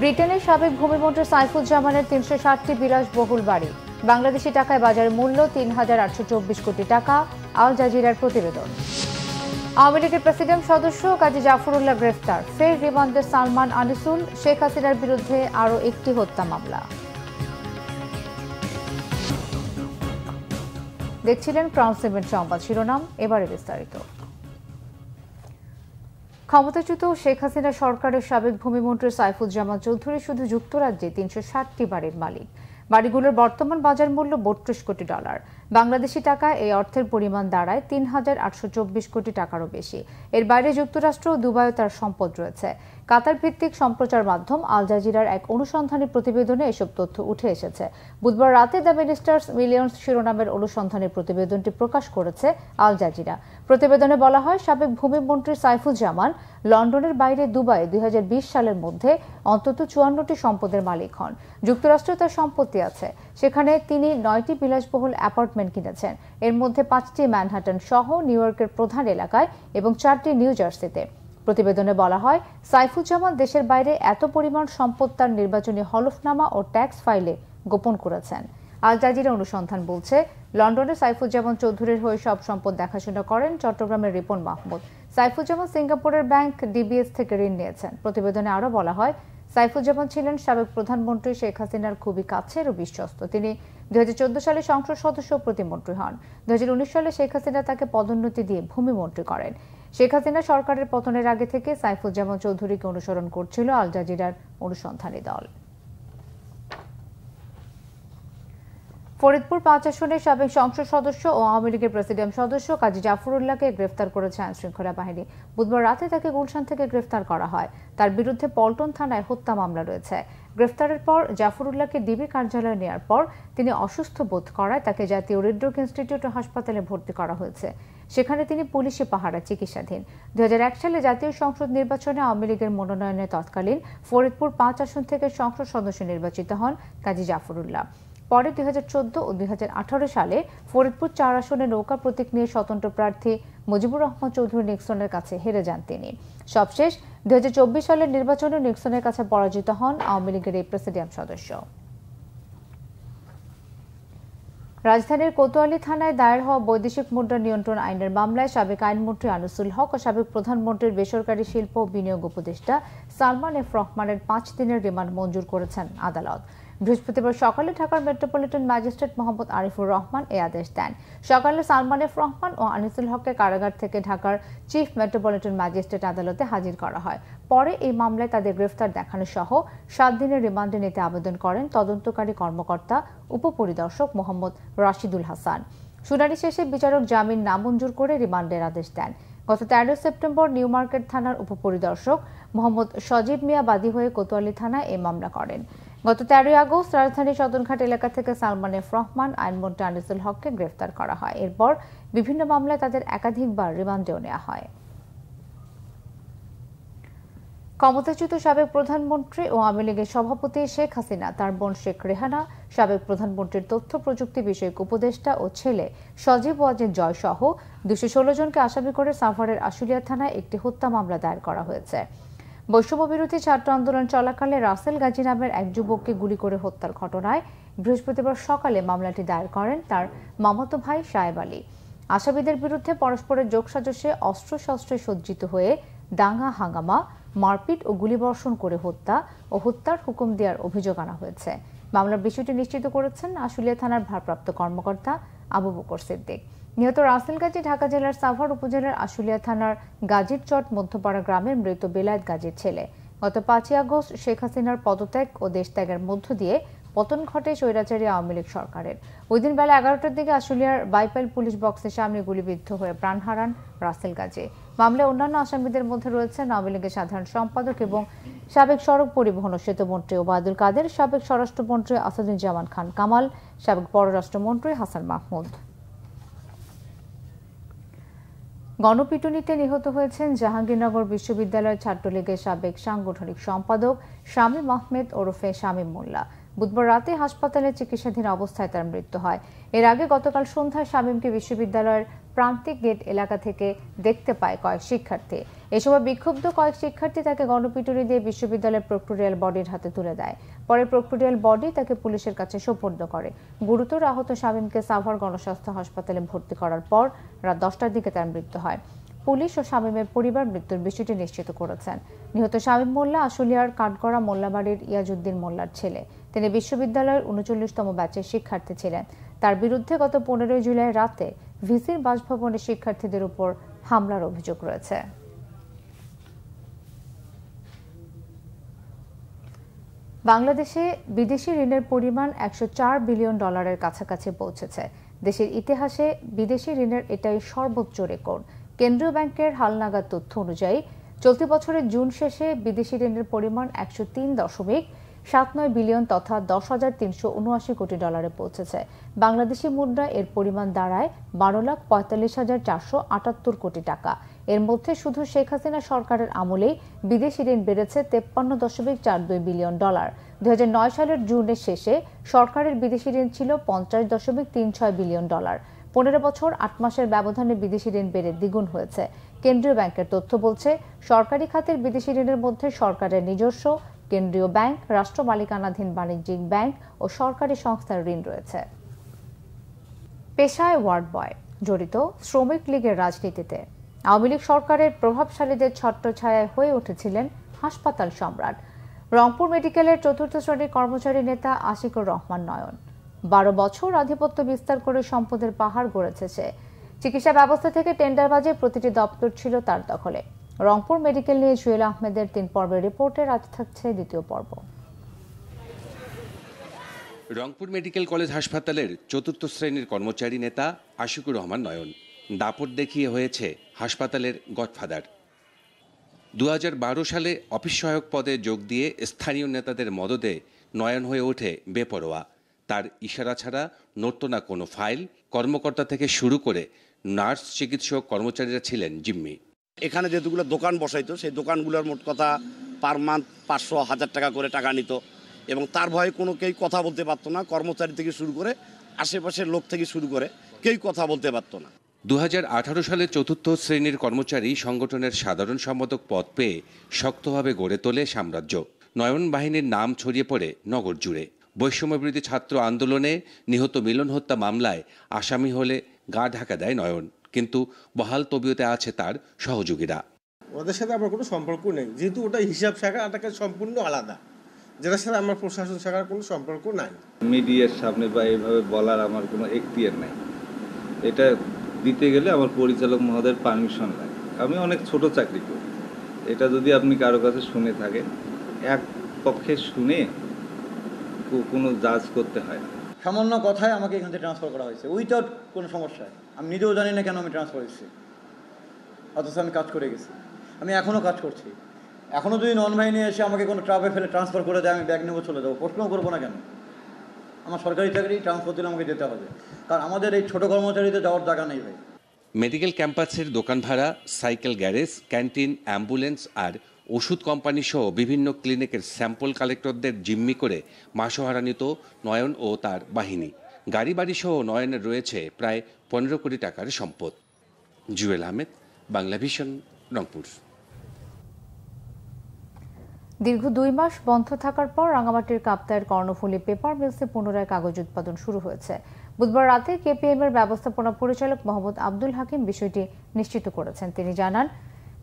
ব্রিটেনের সাবেক ভূমিমন্ত্রী সাইফুজ্জামানের ৩৬০টি বিলাসবহুল বাড়ি, বাংলাদেশি টাকায় বাজার মূল্য ৩,৮২৪ কোটি টাকা। আল জাজিরার প্রতিবেদন। আওয়ামী লীগের প্রেসিডিয়াম সদস্য কাজী জাফরুল্লাহ গ্রেফতার, ফের রিমান্ডে সালমান আনিসুল। শেখ হাসিনার বিরুদ্ধে আরও একটি হত্যা মামলা। দেখছিলেন ক্রাউন সিমেন্ট সংবাদ শিরোনাম, এবারে বিস্তারিত। ক্ষমতাচ্যুত শেখ হাসিনা সরকারের সাবেক ভূমিমন্ত্রী সাইফুজ্জামান চৌধুরী শুধু যুক্তরাজ্যে ৩৬০টি বাড়ির মালিক। বাড়িগুলোর বর্তমান বাজার মূল্য ৩২ কোটি ডলার। বাংলাদেশি টাকায় এই অর্থের পরিমাণ দাঁড়ায় ৩,৮২৪ কোটি টাকারও বেশি। এর বাইরে যুক্তরাষ্ট্র ও দুবাইও তার সম্পদ রয়েছে। কাতার ভিত্তিক সম্প্রচার মাধ্যম আল জাজিরার এক অনুসন্ধানী প্রতিবেদনে এসব তথ্য উঠে এসেছে। বুধবার রাতে দ্য মিনিস্টার্স মিলিয়ন্স শিরোনামের অনুসন্ধানী প্রতিবেদনটি প্রকাশ করেছে আল জাজিরা। প্রতিবেদনে বলা হয়, সাবেক ভূমিমন্ত্রী সাইফুজ্জামান লন্ডনের বাইরে দুবাইয়ে ২০২০ সালের মধ্যে অন্তত ৫৪টি সম্পদের মালিক হন। যুক্তরাষ্ট্রে তার সম্পত্তি আছে, সেখানে তিনি ৯টি বিলাসবহুল অ্যাপার্টমেন্ট কিনেছেন। এর মধ্যে ৫টি ম্যানহাটন সহ নিউ ইয়র্কের প্রধান এলাকায় এবং ৪টি নিউ জার্সিতে। প্রতিবেদনে বলা হয়, সাইফুজ্জামান দেশের বাইরে এত পরিমাণ সম্পদ তার নির্বাচনী হলফনামা ও ট্যাক্স ফাইলে গোপন করেছেন। আল জাজিরা অনুসন্ধান বলছে, লন্ডনে সাইফুজ্জামান চৌধুরীর হয়ে সব সম্পদ দেখাশোনা করেন চট্টগ্রামের রিপন মাহমুদ। সাইফুজ্জামান সিঙ্গাপুরের ব্যাংক ডিবিএস থেকে ঋণ নিয়েছেন। প্রতিবেদনে আরও বলা হয়, সাইফুজ্জামান ছিলেন সাবেক প্রধানমন্ত্রী শেখ হাসিনার খুবই কাছের ও বিশ্বস্ত। তিনি ২০১৪ সালে সংসদ সদস্য প্রতিমন্ত্রী হন। ২০১৯ সালে শেখ হাসিনা তাকে পদোন্নতি দিয়ে ভূমিমন্ত্রী করেন। শেখ হাসিনা সরকারের পতনের আগে থেকে সাইফুজ্জামান চৌধুরীকে অনুসরণ করছিল আল জাজিরার অনুসন্ধানী দল। ফরিদপুর ৫ আসনের সাবেক সংসদ সদস্য ও আওয়ামী লীগের প্রেসিডিয়াম সদস্য কাজী জাফরুল্লাহকে গ্রেফতার করেছে আইনশৃঙ্খলা বাহিনী। বুধবার রাতে তাকে গুলশান থেকে গ্রেফতার করা হয়। তার বিরুদ্ধে পল্টন থানায় হত্যা মামলা রয়েছে। গ্রেফতারের পর জাফরুল্লাহকে ডিবি কার্যালয়ে নেওয়ার পর তিনি অসুস্থ বোধ করায় তাকে জাতীয় হৃদরোগ ইনস্টিটিউট হাসপাতালে ভর্তি করা হয়েছে। সেখানে তিনি পুলিশি পাহারায় চিকিৎসাধীন। ২০০১ সালে জাতীয় সংসদ নির্বাচনে আওয়ামী লীগের মনোনয়নে তৎকালীন ফরিদপুর ৫ আসন থেকে সংসদ সদস্য নির্বাচিত হন কাজী জাফরুল্লাহ। পরে ২০১৪ ও ২০১৮ সালে ফরিদপুর ৪ আসনে নৌকা প্রতীক নিয়ে স্বতন্ত্র প্রার্থী মুজিবুর রহমান চৌধুরী নিক্সনের কাছে হেরে যান তিনি। সবশেষ ২০২৪ সালের নির্বাচনে নিক্সনের কাছে পরাজিত হন আওয়ামী লীগের এই প্রেসিডিয়াম সদস্য। রাজধানীর কোতোয়ালি থানায় দায়ের হওয়া বৈদেশিক মুদ্রা নিয়ন্ত্রণ আইনের মামলায় সাবেক আইনমন্ত্রী আনিসুল হক ও সাবেক প্রধানমন্ত্রীর বেসরকারি শিল্প ও বিনিয়োগ উপদেষ্টা সালমান এফ রহমানের ৫ দিনের রিমান্ড মঞ্জুর করেছেন আদালত। বৃহস্পতিবার সকালে ঢাকার মেট্রোপলিটন ম্যাজিস্ট্রেট মোহাম্মদ আরিফুর রহমান এই আদেশ দেন। সকালে সালমান এফ রহমান ও আনিসুল হককে কারাগার থেকে ঢাকার চিফ মেট্রোপলিটন ম্যাজিস্ট্রেট আদালতে হাজির করা হয়। পরে এই মামলায় তাদের গ্রেফতার দেখানো সহ ৭ দিনের রিমান্ডে নিতে আবেদন করেন তদন্তকারী কর্মকর্তা উপপরিদর্শক মোহাম্মদ রাশিদুল হাসান। শুনানি শেষে বিচারক জামিন নামঞ্জুর করে রিমান্ডের আদেশ দেন। গত ১৩ সেপ্টেম্বর নিউ মার্কেট থানার উপপরিদর্শক মোহাম্মদ সজীব মিয়া বাদী হয়ে কোতোয়ালি থানায় এই মামলা করেন। গত ১৩ আগস্ট রাজধানীর সদরঘাট এলাকা থেকে সালমান এফ রহমান, আইনমন্ত্রী আনিসুল হককে গ্রেফতার করা হয়। এরপর বিভিন্ন মামলায় তাদের একাধিকবার রিমান্ডেও নেওয়া হয়। ক্ষমতাচ্যুত সাবেক প্রধানমন্ত্রী ও আওয়ামী লীগের সভাপতি শেখ হাসিনা, তার বোন শেখ রেহানা, সাবেক প্রধানমন্ত্রীর তথ্য প্রযুক্তি বিষয়ক উপদেষ্টা ও ছেলে সজীব ওয়াজেদ জয় সহ ২১৬ জনকে আসামি করে সাভারের আশুলিয়া থানায় একটি হত্যা মামলা দায়ের করা হয়েছে। বৈষম্য বিরোধী ছাত্র আন্দোলন চলাকালে রাসেল গাজী নামের এক যুবককে গুলি করে হত্যার ঘটনায় বৃহস্পতিবার সকালে মামলাটি দায়ের করেন তার মামাতো ভাই সায়েব আলী। আসামিদের বিরুদ্ধে পরস্পরের যোগসাজশে অস্ত্রশস্ত্রে সজ্জিত হয়ে দাঙ্গা হাঙ্গামা, মারপিট ও গুলিবর্ষণ করে হত্যা ও হত্যার হুকুম দেওয়ার অভিযোগ আনা হয়েছে। মামলার বিষয়টি নিশ্চিত করেছেন আশুলিয়া থানার ভারপ্রাপ্ত কর্মকর্তা আবু বকর সিদ্দিক। নিহত রাসেল গাজী ঢাকা জেলার সাভার উপজেলার আশুলিয়া থানার গাজীর চট মধ্যপাড়া গ্রামের মৃত বেলায়েত গাজীর ছেলে। গত ৫ আগস্ট শেখ হাসিনার পদত্যাগ ও দেশত্যাগের মধ্য দিয়ে পতন ঘটে স্বৈরাচারী আওয়ামী লীগ সরকারের। ওই দিন বেলা ১১টার দিকে আশুলিয়ার বাইপাইল পুলিশ বক্সের সামনে গুলিবিদ্ধ হয়ে প্রাণ হারান রাসেল গাজী। মামলায় অন্যান্য আসামিদের মধ্যে রয়েছেন আওয়ামী লীগের সাধারণ সম্পাদক এবং সাবেক সড়ক পরিবহন ও সেতুমন্ত্রী ওবায়দুল কাদের, সাবেক স্বরাষ্ট্রমন্ত্রী আসাদুজ্জামান খান কামাল, সাবেক পররাষ্ট্রমন্ত্রী হাসান মাহমুদ। গণপিটুনিতে নিহত হয়েছেন জাহাঙ্গীরনগর বিশ্ববিদ্যালয়ের ছাত্রলীগের সাবেক সাংগঠনিক সম্পাদক শামীম আহমেদ ওরফে শামীম মোল্লা। বুধবার রাতে হাসপাতালে চিকিৎসাধীন অবস্থায় তার মৃত্যু হয়। এর আগে গতকাল সন্ধ্যায় শামীমকে বিশ্ববিদ্যালয়ের প্রান্তিক গেট এলাকা থেকে দেখতে পায় কয়েক শিক্ষার্থী। এ সময় বিক্ষুব্ধ কয়েক শিক্ষার্থী তাকে গণপিটুনি দিয়ে বিশ্ববিদ্যালয়ের প্রক্টোরিয়াল বডির হাতে তুলে দেয়। পরে প্রক্টোরিয়াল বডি তাকে পুলিশের কাছে সোপর্দ করে। গুরুতর আহত শামীমকে সাভার গণস্বাস্থ্য হাসপাতালে ভর্তি করার পর রাত 10টার দিকে তার মৃত্যু হয়। পুলিশ ও শামীমের পরিবার মৃত্যুর বিষয়টি নিশ্চিত করেছেন। নিহত শামীম মোল্লা আশুলিয়ার কাঠগড়া মোল্লাবাড়ির ইয়াজউদ্দিন মোল্লার ছেলে। তিনি বিশ্ববিদ্যালয়ের 39তম ব্যাচের শিক্ষার্থী ছিলেন। তার বিরুদ্ধে গত 15 জুলাই রাতে ভিসির বাসভবনে শিক্ষার্থীদের উপর হামলার অভিযোগ রয়েছে। বাংলাদেশে বিদেশি ঋণের পরিমাণ $104 বিলিয়ন কাছাকাছি পৌঁছেছে। দেশের ইতিহাসে বিদেশি ঋণের এটাই সর্বোচ্চ রেকর্ড। কেন্দ্রীয় ব্যাংকের হালনাগাদ তথ্য অনুযায়ী চলতি বছরের জুন শেষে বিদেশি ঋণের পরিমাণ $103.79 বিলিয়ন তথা $10,379 কোটি পৌঁছেছে। বাংলাদেশি মুদ্রা এর পরিমাণ দাঁড়ায় $12,45,478 কোটি টাকা। এর মধ্যে শুধু শেখ হাসিনা সরকারের আমলেই বিদেশি ঋণ বেড়েছে $53.42 বিলিয়ন। 2009 সালের জুনের শেষে সরকারের বিদেশি ঋণ ছিল $50.36 বিলিয়ন। 15 বছর 8 মাসের ব্যবধানে বিদেশি ঋণ বেড়ে দ্বিগুণ হয়েছে। কেন্দ্রীয় ব্যাংকের তথ্য বলছে, সরকারি খাতের বিদেশি ঋণের মধ্যে সরকারের নিজস্ব, কেন্দ্রীয় ব্যাংক, রাষ্ট্র মালিকানাধীন বাণিজ্যিক ব্যাংক ও সরকারি সংস্থার ঋণ রয়েছে। পেশায় ওয়ার্ড বয়, জড়িত শ্রমিক লীগের রাজনীতিতে। আওয়ামী লীগ সরকারের প্রভাবশালীদের ছত্রছায়ায় হয়ে উঠেছিলেন হাসপাতাল সম্রাট। রংপুর মেডিকেলের 4র্থ শ্রেণীর কর্মচারী নেতা আশিকুর রহমান নয়ন 12 বছর আধিপত্য বিস্তার করে সম্পদের পাহাড় গড়েছে সে। চিকিৎসা ব্যবস্থা থেকে টেন্ডারবাজে প্রতিটি দপ্তর ছিল তার দখলে। রংপুর মেডিকেল নিয়ে জুয়েল আহমেদের 3 পর্বের রিপোর্টের আজ থাকছে দ্বিতীয় পর্ব। রংপুর মেডিকেল কলেজ হাসপাতালের 4র্থ শ্রেণীর কর্মচারী নেতা আশিকুর রহমান নয়ন দাপট দেখিয়ে হয়েছে হাসপাতালের গডফাদার। 2012 সালে অফিস সহায়ক পদে যোগ দিয়ে স্থানীয় নেতাদের মদদে নয়ন হয়ে ওঠে বেপরোয়া। তার ইশারা ছাড়া নড়ত না কোনো ফাইল। কর্মকর্তা থেকে শুরু করে নার্স, চিকিৎসক, কর্মচারীরা ছিলেন জিম্মি। এখানে যেগুলো দোকান বসাইতো সেই দোকানগুলোর মোট কথা পার মান্থ 500-1000 টাকা করে টাকা নিত এবং তার ভয়ে কোনো কেউ কথা বলতে পারতো না। কর্মচারী থেকে শুরু করে আশেপাশের লোক থেকে শুরু করে কেউ কথা বলতে পারতো না। 2018 সালে 4র্থ শ্রেণীর কর্মচারী সংগঠনের সাধারণ সম্পাদক পদ পেয়ে শক্তভাবে গড়ে তোলে সাম্রাজ্য। নয়ন বাহিনীর নাম ছড়িয়ে পড়ে নগর জুড়ে। বৈষম্যবিরোধী ছাত্র আন্দোলনে নিহত মিলন হত্যা মামলায় আসামি হলে গা ঢাকা দেয় নয়ন, কিন্তু বহাল তবিয়তে আছে তার সহযোগীরা। ওদের সাথে আমার কোনো সম্পর্ক নেই, যেহেতু ওটা হিসাব শাখা এটাকে সম্পূর্ণ আলাদা, যেটার সাথে আমার প্রশাসন শাখার কোনো সম্পর্ক নাই। মিডিয়ার সামনে বা এইভাবে বলার আমার কোনো এখতিয়ার নাই। এটা দিতে গেলে আমার পরিচালক মহোদয়ের পারমিশন লাগে। আমি অনেক ছোট চাকরি করি। এটা যদি আপনি কারো কাছে শুনে থাকেন, এক পক্ষে শুনে কোনো জাজ করতে হয় না। সামান্য কথায় আমাকে এখান থেকে ট্রান্সফার করা হয়েছে উইথাউট কোনো সমস্যা। আমি নিজেও জানি না কেন আমি ট্রান্সফার হয়েছি, অথচ আমি কাজ করে গেছি। আমি এখনও কাজ করছি। এখনও যদি নন বাহিনী এসে আমাকে কোনো ট্রাফে ফেলে ট্রান্সফার করে দেয়, আমি ব্যাগ নেবো চলে যাবো, প্রশ্নও করবো না কেন। আমার সরকারি চাকরি ট্রান্সফার দিলে আমাকে যেতে হবে, কারণ আমাদের এই ছোটো কর্মচারীদের যাওয়ার জায়গা নেই ভাই। মেডিকেল ক্যাম্পাসের দোকান ভাড়া, সাইকেল গ্যারেজ, ক্যান্টিন, অ্যাম্বুলেন্স আর ওষুধ কোম্পানি সহ বিভিন্ন ক্লিনিকের স্যাম্পল কালেক্টরদের জিম্মি করে মাসোহারা নিত নয়ন ও তার বাহিনী। গাড়ি বাড়ি সহ নয়নের রয়েছে প্রায় 15 কোটি টাকার সম্পদ। জুয়েল আহমেদ, বাংলা ভিশন, রংপুর। দীর্ঘ 2 মাস বন্ধ থাকার পর রাঙামাটির কাপ্তায়ের কর্ণফুলী পেপার মিলসে পুনরায় কাগজ উৎপাদন শুরু হয়েছে। বুধবার রাতে কেপিএম এর ব্যবস্থাপনা পরিচালক মোহাম্মদ আব্দুল হাকিম বিষয়টি নিশ্চিত করেছেন। তিনি জানান,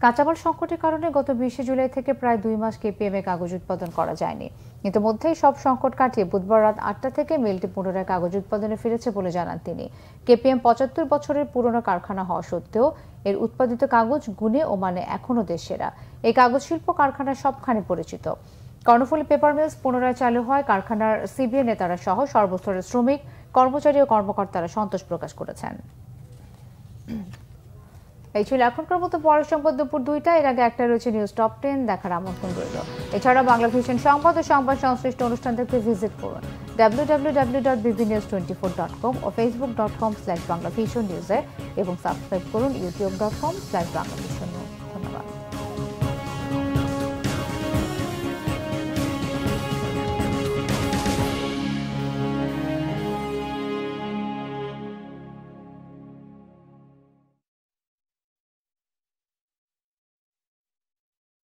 কাঁচামাল সংকটের কারণে গত 20 জুলাই থেকে প্রায় 2 মাস কেপিএম এ কাগজ উৎপাদন করা যায়নি। ইতিমধ্যেই সব সংকট কাটিয়ে বুধবার রাত 8টা থেকে মিলটি পুনরায় কাগজ উৎপাদনে ফিরেছে বলে জানান তিনি। কেপিএম 75 বছরের পুরনো কারখানা হওয়া সত্ত্বেও এর উৎপাদিত কাগজ গুণে ও মানে এখনও দেশ সেরা। এই কাগজ শিল্প কারখানা সবখানে পরিচিত। কর্ণফুলী পেপার মিলস পুনরায় চালু হয় কারখানার সিবিএ নেতারা সহ সর্বস্তরের শ্রমিক, কর্মচারী ও কর্মকর্তারা সন্তোষ প্রকাশ করেছেন। এই ছিল এখনকার মতো। পরের সংবাদ দুপুর 2টা। এর আগে একটা রয়েছে নিউজ টপ 10 দেখার আমন্ত্রণ রইল। এছাড়া বাংলা ভিশন সংবাদ ও সংবাদ সংশ্লিষ্ট অনুষ্ঠান দেখতে ভিজিট করুন www.bbnews24.com ও facebook.com/banglavisionnews এবং সাবস্ক্রাইব করুন youtube.com/banglavision।